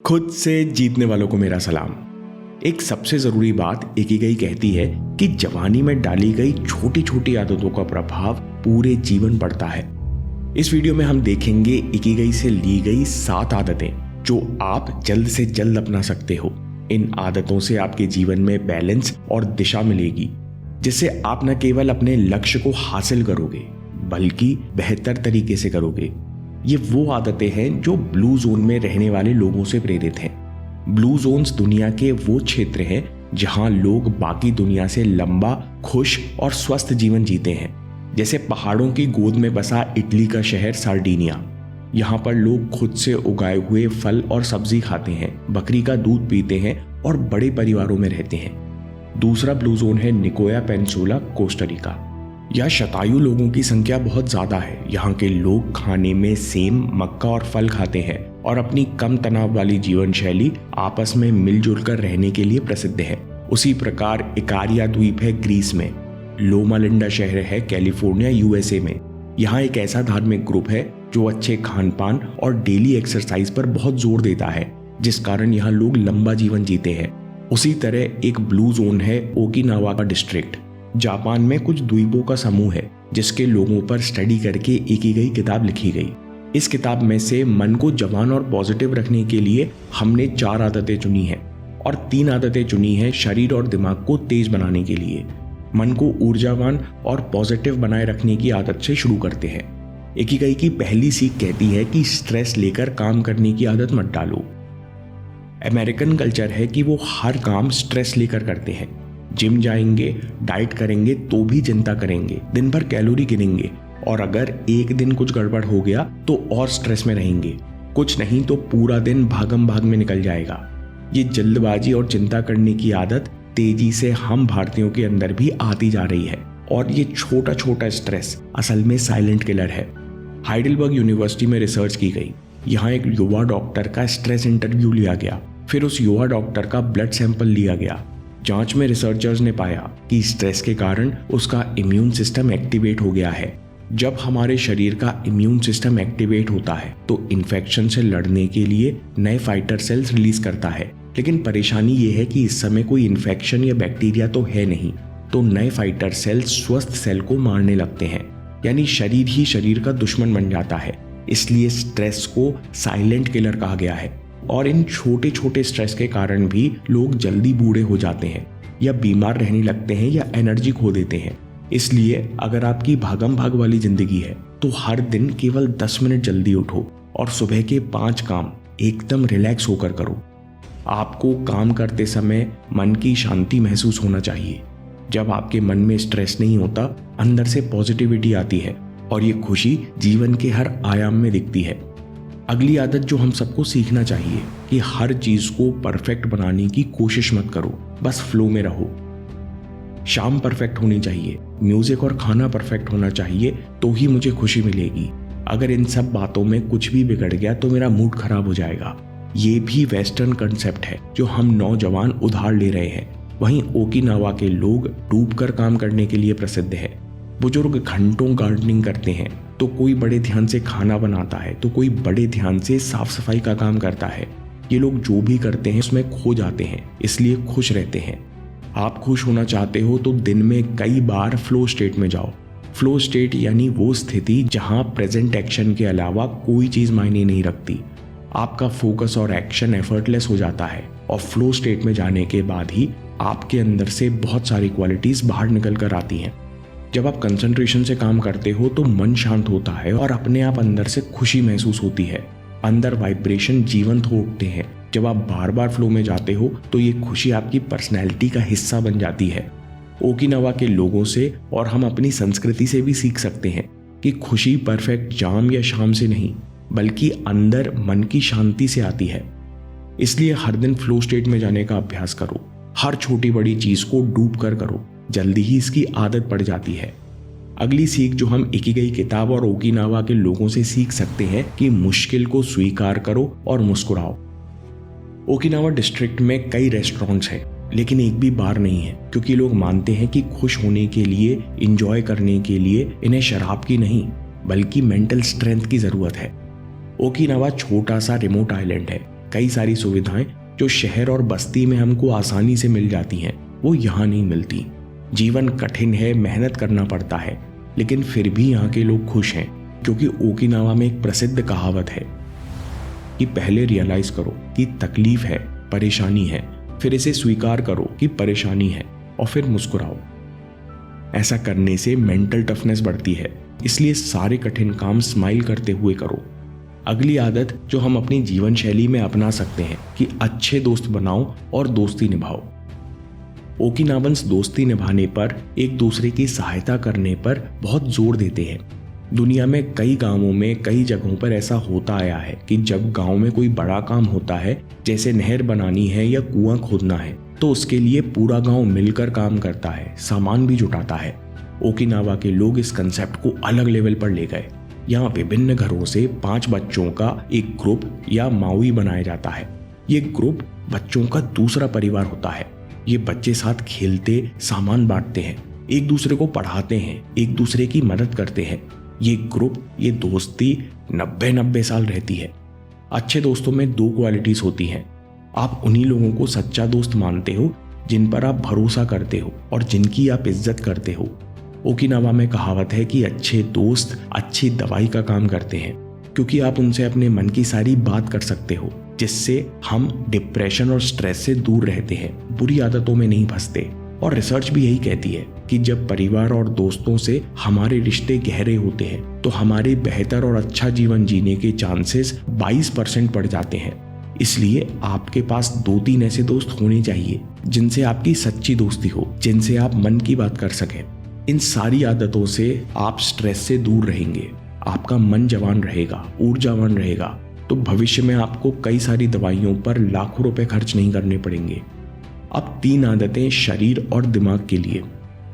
खुद से जीतने वालों को मेरा सलाम। एक सबसे जरूरी बात इकिगाई कहती है कि जवानी में डाली गई छोटी छोटी आदतों का प्रभाव पूरे जीवन पड़ता है। इस वीडियो में हम देखेंगे इकिगाई से ली गई 7 आदतें जो आप जल्द से जल्द अपना सकते हो। इन आदतों से आपके जीवन में बैलेंस और दिशा मिलेगी, जिससे आप न केवल अपने लक्ष्य को हासिल करोगे बल्कि बेहतर तरीके से करोगे। ये वो आदतें हैं जो ब्लू जोन में रहने वाले लोगों से प्रेरित हैं। ब्लू जोन्स दुनिया के वो क्षेत्र हैं जहां लोग बाकी दुनिया से लंबा, खुश और स्वस्थ जीवन जीते हैं। जैसे पहाड़ों की गोद में बसा इटली का शहर सार्डिनिया। यहाँ पर लोग खुद से उगाए हुए फल और सब्जी खाते हैं, बकरी का दूध पीते हैं और बड़े परिवारों में रहते हैं। दूसरा ब्लू जोन है निकोया पेनिनसुला, कोस्टा रिका। यह शतायु लोगों की संख्या बहुत ज्यादा है। यहाँ के लोग खाने में सेम, मक्का और फल खाते हैं और अपनी कम तनाव वाली जीवन शैली, आपस में मिलजुल कर रहने के लिए प्रसिद्ध है। उसी प्रकार इकारिया द्वीप है ग्रीस में। लोमा लिंडा शहर है कैलिफोर्निया, यूएसए में। यहाँ एक ऐसा धार्मिक ग्रुप है जो अच्छे खान पान और डेली एक्सरसाइज पर बहुत जोर देता है, जिस कारण यहाँ लोग लंबा जीवन जीते हैं। उसी तरह एक ब्लू जोन है ओकिनावा का डिस्ट्रिक्ट। जापान में कुछ द्वीपों का समूह है जिसके लोगों पर स्टडी करके इकिगाई किताब लिखी गई। इस किताब में से मन को जवान और पॉजिटिव रखने के लिए हमने 4 आदतें चुनी हैं और 3 आदतें चुनी हैं शरीर और दिमाग को तेज बनाने के लिए। मन को ऊर्जावान और पॉजिटिव बनाए रखने की आदत से शुरू करते हैं। इकिगाई की पहली सीख कहती है कि स्ट्रेस लेकर काम करने की आदत मत डालो। अमेरिकन कल्चर है कि वो हर काम स्ट्रेस लेकर करते हैं। जिम जाएंगे, डाइट करेंगे तो भी चिंता करेंगे, दिन भर कैलोरी गिनेंगे और अगर एक दिन कुछ गड़बड़ हो गया तो और स्ट्रेस में रहेंगे। कुछ नहीं तो पूरा दिन भागम भाग में निकल जाएगा। ये जल्दबाजी और चिंता करने की आदत तेजी से हम भारतीयों के अंदर भी आती जा रही है और ये छोटा छोटा स्ट्रेस असल में साइलेंट किलर है। हाइडेलबर्ग यूनिवर्सिटी में रिसर्च की गई। यहाँ एक युवा डॉक्टर का स्ट्रेस इंटरव्यू लिया गया। फिर उस युवा डॉक्टर का ब्लड सैंपल लिया गया। जांच में रिसर्चर्स ने पाया कि स्ट्रेस के कारण उसका इम्यून सिस्टम एक्टिवेट हो गया है। जब हमारे शरीर का इम्यून सिस्टम एक्टिवेट होता है तो इन्फेक्शन से लड़ने के लिए नए फाइटर सेल्स रिलीज करता है। लेकिन परेशानी ये है कि इस समय कोई इन्फेक्शन या बैक्टीरिया तो है नहीं, तो नए फाइटर सेल्स स्वस्थ सेल को मारने लगते हैं। यानी शरीर ही शरीर का दुश्मन बन जाता है। इसलिए स्ट्रेस को साइलेंट किलर कहा गया है। और इन छोटे छोटे स्ट्रेस के कारण भी लोग जल्दी बूढ़े हो जाते हैं या बीमार रहने लगते हैं या एनर्जी खो देते हैं। इसलिए अगर आपकी भागम भाग वाली जिंदगी है तो हर दिन केवल 10 मिनट जल्दी उठो और सुबह के 5 काम एकदम रिलैक्स होकर करो। आपको काम करते समय मन की शांति महसूस होना चाहिए। जब आपके मन में स्ट्रेस नहीं होता, अंदर से पॉजिटिविटी आती है और ये खुशी जीवन के हर आयाम में दिखती है। अगली आदत जो हम सबको सीखना चाहिए कि हर चीज को परफेक्ट बनाने की कोशिश मत करो, बस फ्लो में रहो। शाम परफेक्ट होनी चाहिए, म्यूजिक और खाना परफेक्ट होना चाहिए तो ही मुझे खुशी मिलेगी। अगर इन सब बातों में कुछ भी बिगड़ गया तो मेरा मूड खराब हो जाएगा। ये भी वेस्टर्न कंसेप्ट है जो हम नौजवान उधार ले रहे हैं। वहीं ओकिनावा के लोग डूबकर काम करने के लिए प्रसिद्ध है। बुजुर्ग घंटों गार्डनिंग करते हैं, तो कोई बड़े ध्यान से खाना बनाता है, तो कोई बड़े ध्यान से साफ सफाई का काम करता है। ये लोग जो भी करते हैं उसमें खो जाते हैं, इसलिए खुश रहते हैं। आप खुश होना चाहते हो तो दिन में कई बार फ्लो स्टेट में जाओ। फ्लो स्टेट यानी वो स्थिति जहां प्रेजेंट एक्शन के अलावा कोई चीज मायने नहीं रखती। आपका फोकस और एक्शन एफर्टलेस हो जाता है और फ्लो स्टेट में जाने के बाद ही आपके अंदर से बहुत सारी क्वालिटीज बाहर निकल कर आती हैं। जब आप कंसंट्रेशन से काम करते हो तो मन शांत होता है और अपने आप अंदर से खुशी महसूस होती है। अंदर वाइब्रेशन जीवंत हो उठते हैं। जब आप बार बार फ्लो में जाते हो तो ये खुशी आपकी पर्सनैलिटी का हिस्सा बन जाती है। ओकिनावा के लोगों से और हम अपनी संस्कृति से भी सीख सकते हैं कि खुशी परफेक्ट जाम या शाम से नहीं, बल्कि अंदर मन की शांति से आती है। इसलिए हर दिन फ्लो स्टेट में जाने का अभ्यास करो। हर छोटी बड़ी चीज को डूब कर करो, जल्दी ही इसकी आदत पड़ जाती है। अगली सीख जो हम इकिगाई किताब और ओकिनावा के लोगों से सीख सकते हैं कि मुश्किल को स्वीकार करो और मुस्कुराओ। ओकिनावा डिस्ट्रिक्ट में कई रेस्टोरेंट्स हैं, लेकिन एक भी बार नहीं है, क्योंकि लोग मानते हैं कि खुश होने के लिए, एंजॉय करने के लिए इन्हें शराब की नहीं बल्कि मेंटल स्ट्रेंथ की जरूरत है। ओकिनावा छोटा सा रिमोट आइलैंड है कई सारी सुविधाएं जो शहर और बस्ती में हमको आसानी से मिल जाती हैं, वो यहाँ नहीं मिलती। जीवन कठिन है, मेहनत करना पड़ता है, लेकिन फिर भी यहाँ के लोग खुश हैं, क्योंकि ओकिनावा में एक प्रसिद्ध कहावत है कि पहले रियलाइज करो कि तकलीफ है, परेशानी है, फिर इसे स्वीकार करो कि परेशानी है और फिर मुस्कुराओ। ऐसा करने से मेंटल टफनेस बढ़ती है, इसलिए सारे कठिन काम स्माइल करते हुए करो। अगली आदत जो हम अपनी जीवन शैली में अपना सकते हैं कि अच्छे दोस्त बनाओ और दोस्ती निभाओ। ओकिनावन्स दोस्ती निभाने पर, एक दूसरे की सहायता करने पर बहुत जोर देते हैं। दुनिया में कई गांवों में, कई जगहों पर ऐसा होता आया है कि जब गांव में कोई बड़ा काम होता है, जैसे नहर बनानी है या कुआं खोदना है, तो उसके लिए पूरा गांव मिलकर काम करता है, सामान भी जुटाता है। ओकिनावा के लोग इस कंसेप्ट को अलग लेवल पर ले गए। यहाँ विभिन्न घरों से 5 बच्चों का एक ग्रुप या माउई बनाया जाता है। ये ग्रुप बच्चों का दूसरा परिवार होता है। ये बच्चे साथ खेलते, सामान बांटते हैं, एक दूसरे को पढ़ाते हैं, एक दूसरे की मदद करते हैं। ये ग्रुप, ये दोस्ती 90 साल रहती है। अच्छे दोस्तों में 2 क्वालिटीज होती हैं। आप उन्हीं लोगों को सच्चा दोस्त मानते हो जिन पर आप भरोसा करते हो और जिनकी आप इज्जत करते हो। ओकिनावा में कहावत है कि अच्छे दोस्त अच्छी दवाई का काम करते हैं, क्योंकि आप उनसे अपने मन की सारी बात कर सकते हो, जिससे हम डिप्रेशन और स्ट्रेस से दूर रहते हैं, बुरी आदतों में नहीं फंसते। और रिसर्च भी यही कहती है कि जब परिवार और दोस्तों से हमारे रिश्ते गहरे होते हैं, तो हमारे बेहतर और अच्छा जीवन जीने के चांसेस 22% बढ़ जाते हैं। इसलिए आपके पास 2-3 ऐसे दोस्त होने चाहिए जिनसे आपकी सच्ची दोस्ती हो, जिनसे आप मन की बात कर सकें। इन सारी आदतों से आप स्ट्रेस से दूर रहेंगे, आपका मन जवान रहेगा, ऊर्जावान रहेगा, तो भविष्य में आपको कई सारी दवाइयों पर लाखों रुपए खर्च नहीं करने पड़ेंगे। अब 3 आदतें शरीर और दिमाग के लिए।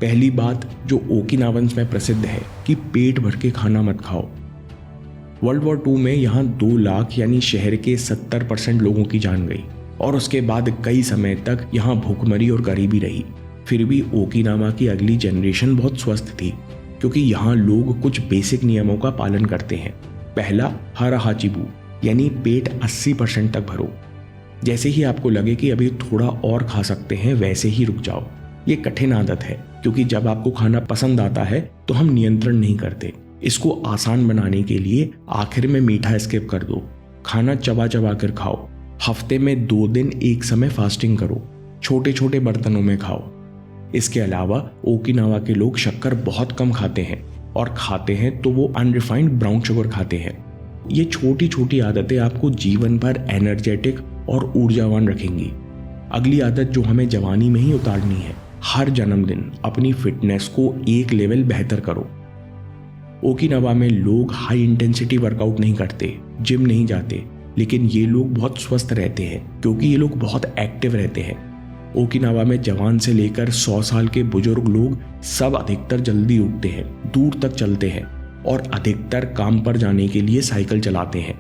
पहली बात जो ओकिनावन्स में प्रसिद्ध है कि पेट भर के खाना मत खाओ। वर्ल्ड वॉर 2 में यहाँ 2 लाख यानी शहर के 70% लोगों की जान गई और उसके बाद कई समय तक यहाँ भूखमरी और गरीबी रही। फिर भी ओकिनावा की अगली जनरेशन बहुत स्वस्थ थी, क्योंकि यहाँ लोग कुछ बेसिक नियमों का पालन करते हैं। पहला, हारा हाचिबू यानी पेट 80% तक भरो। जैसे ही आपको लगे कि अभी थोड़ा और खा सकते हैं, वैसे ही रुक जाओ। ये कठिन आदत है, क्योंकि जब आपको खाना पसंद आता है तो हम नियंत्रण नहीं करते। इसको आसान बनाने के लिए आखिर में मीठा स्किप कर दो, खाना चबा चबा कर खाओ। हफ्ते में 2 दिन एक समय फास्टिंग करो, छोटे छोटे बर्तनों में खाओ। इसके अलावा ओकिनावा के लोग शक्कर बहुत कम खाते हैं, और खाते हैं तो वो अनरिफाइंड ब्राउन शुगर खाते हैं। ये छोटी छोटी आदतें आपको जीवन भर एनर्जेटिक और ऊर्जावान रखेंगी। अगली आदत जो हमें जवानी में ही उतारनी है, हर जन्मदिन अपनी फिटनेस को एक लेवल बेहतर करो। ओकिनावा में लोग हाई इंटेंसिटी वर्कआउट नहीं करते, जिम नहीं जाते, लेकिन ये लोग बहुत स्वस्थ रहते हैं, क्योंकि ये लोग बहुत एक्टिव रहते हैं। ओकिनावा में जवान से लेकर 100 साल के बुजुर्ग लोग सब अधिकतर जल्दी उठते हैं, दूर तक चलते हैं और अधिकतर काम पर जाने के लिए साइकिल चलाते हैं।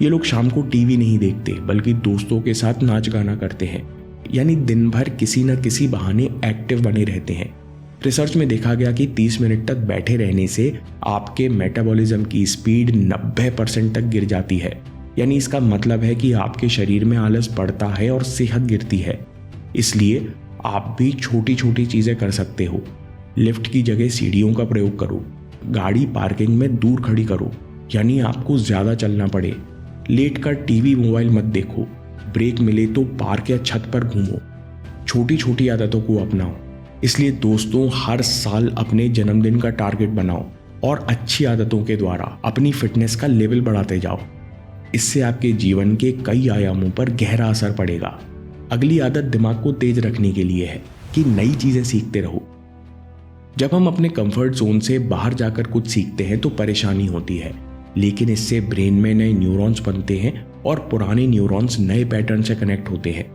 ये लोग शाम को टीवी नहीं देखते, बल्कि दोस्तों के साथ नाच गाना करते हैं, यानी दिन भर किसी न किसी बहाने एक्टिव बने रहते हैं। रिसर्च में देखा गया कि 30 मिनट तक बैठे रहने से आपके मेटाबॉलिज्म की स्पीड 90% तक गिर जाती है। यानी इसका मतलब है कि आपके शरीर में आलस बढ़ता है और सेहत गिरती है। इसलिए आप भी छोटी छोटी चीजें कर सकते हो। लिफ्ट की जगह सीढ़ियों का प्रयोग करो, गाड़ी पार्किंग में दूर खड़ी करो, यानी आपको ज्यादा चलना पड़े। लेट कर टीवी मोबाइल मत देखो, ब्रेक मिले तो पार्क या छत पर घूमो। छोटी छोटी आदतों को अपनाओ। इसलिए दोस्तों, हर साल अपने जन्मदिन का टारगेट बनाओ और अच्छी आदतों के द्वारा अपनी फिटनेस का लेवल बढ़ाते जाओ। इससे आपके जीवन के कई आयामों पर गहरा असर पड़ेगा। अगली आदत दिमाग को तेज रखने के लिए है कि नई चीजें सीखते रहो। जब हम अपने कंफर्ट जोन से बाहर जाकर कुछ सीखते हैं तो परेशानी होती है, लेकिन इससे ब्रेन में नए न्यूरॉन्स बनते हैं और पुराने न्यूरॉन्स नए पैटर्न से कनेक्ट होते हैं।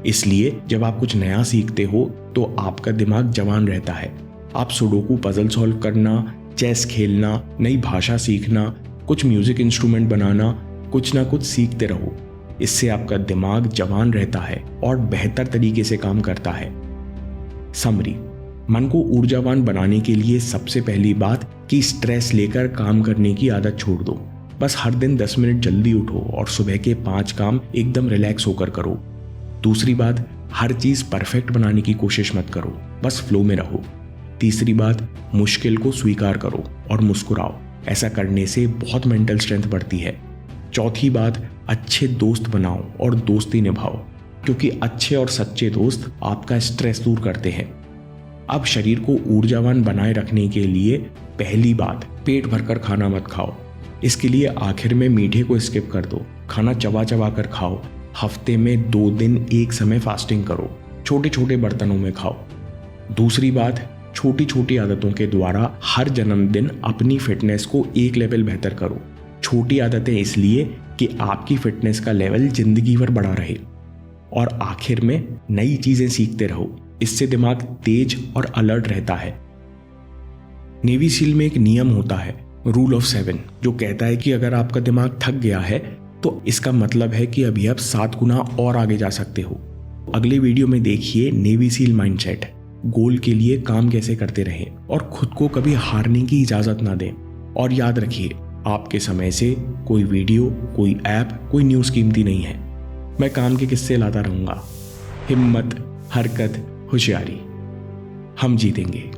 इसलिए जब आप कुछ नया सीखते हो तो आपका दिमाग जवान रहता है। आप सुडोकू पजल सॉल्व करना, चेस खेलना, नई भाषा सीखना, कुछ म्यूजिक इंस्ट्रूमेंट बनाना, कुछ ना कुछ सीखते रहो। इससे आपका दिमाग जवान रहता है और बेहतर तरीके से काम करता है। समरी, मन को ऊर्जावान बनाने के लिए सबसे पहली बात कि स्ट्रेस लेकर काम करने की आदत छोड़ दो। बस हर दिन 10 मिनट जल्दी उठो और सुबह के 5 काम एकदम रिलैक्स होकर करो। दूसरी बात, हर चीज परफेक्ट बनाने की कोशिश मत करो, बस फ्लो में रहो। तीसरी बात, मुश्किल को स्वीकार करो और मुस्कुराओ, ऐसा करने से बहुत मेंटल स्ट्रेंथ बढ़ती है। चौथी बात, अच्छे दोस्त बनाओ और दोस्ती निभाओ, क्योंकि अच्छे और सच्चे दोस्त आपका स्ट्रेस दूर करते हैं। अब शरीर को ऊर्जावान बनाए रखने के लिए पहली बात, पेट भरकर खाना मत खाओ। इसके लिए आखिर में मीठे को स्किप कर दो, खाना चबा चबा कर खाओ। हफ्ते में 2 दिन एक समय फास्टिंग करो, छोटे छोटे बर्तनों में खाओ। दूसरी बात, छोटी छोटी आदतों के द्वारा हर जन्मदिन अपनी फिटनेस को एक लेवल बेहतर करो। छोटी आदतें इसलिए कि आपकी फिटनेस का लेवल जिंदगी भर बढ़ा रहे। और आखिर में नई चीजें सीखते रहो, इससे दिमाग तेज और अलर्ट रहता है। नेवी सील में एक नियम होता है, रूल ऑफ 7, जो कहता है कि अगर आपका दिमाग थक गया है तो इसका मतलब है कि अभी आप 7 गुना और आगे जा सकते हो। अगले वीडियो में देखिए नेवी सील माइंडसेट, गोल के लिए काम कैसे करते रहें और खुद को कभी हारने की इजाजत ना दें। और याद रखिए, आपके समय से कोई वीडियो, कोई ऐप, कोई न्यूज़ कीमती नहीं है। मैं काम के किस्से लाता रहूंगा। हिम्मत, हरकत, होशियारी, हम जीतेंगे।